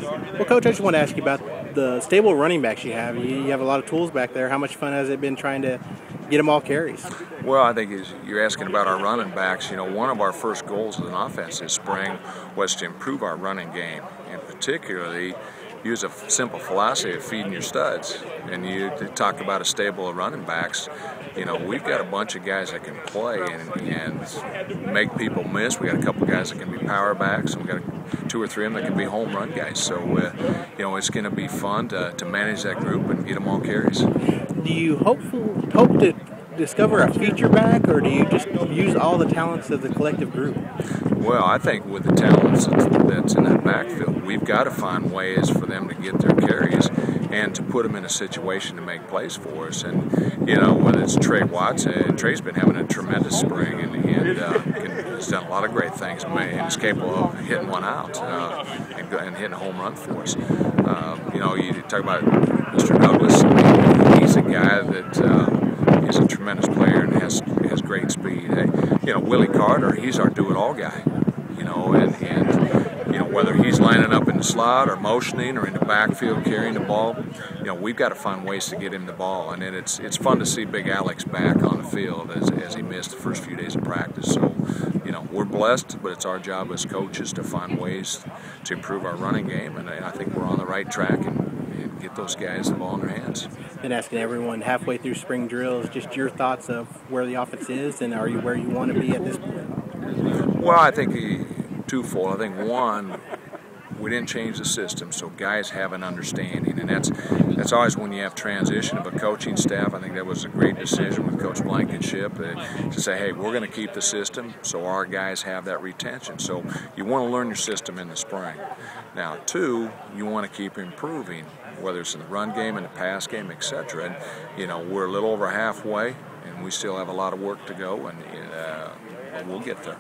Well, Coach, I just want to ask you about the stable running backs you have. You have a lot of tools back there. How much fun has it been trying to get them all carries? Well, I think you're asking about our running backs. One of our first goals as an offense this spring was to improve our running game, and particularly use a simple philosophy of feeding your studs. And you talk about a stable of running backs. We've got a bunch of guys that can play and make people miss. We got a couple guys that can be power backs, and we got two or three of them that can be home run guys. So, it's going to be fun to manage that group and get them all carries. Do you hope to discover a feature back, or do you just use all the talents of the collective group? Well, I think with the talents that's in that backfield, we've got to find ways for them to get their carries and to put them in a situation to make plays for us. And, whether it's Trey Watson, Trey's been having a tremendous spring and has done a lot of great things and is capable of hitting one out and hitting a home run for us. You talk about Mr. Douglas, he's a guy that he's a tremendous player and has great speed. Willie Carter, he's our do-it-all guy. Whether he's lining up in the slot or motioning or in the backfield carrying the ball, we've got to find ways to get him the ball. And then it's fun to see Big Alex back on the field as he missed the first few days of practice. So, we're blessed, but it's our job as coaches to find ways to improve our running game, and I think we're on the right track and get those guys the ball in their hands. Been asking everyone halfway through spring drills just your thoughts of where the offense is, and are you where you want to be at this point? Well, I think twofold. I think one, we didn't change the system, so guys have an understanding, and that's always when you have transition of a coaching staff. I think that was a great decision with Coach Blankenship to say, hey, we're going to keep the system so our guys have that retention. So you want to learn your system in the spring. Now, two, you want to keep improving, whether it's in the run game and the pass game, etc. And we're a little over halfway, and we still have a lot of work to go, and we'll get there.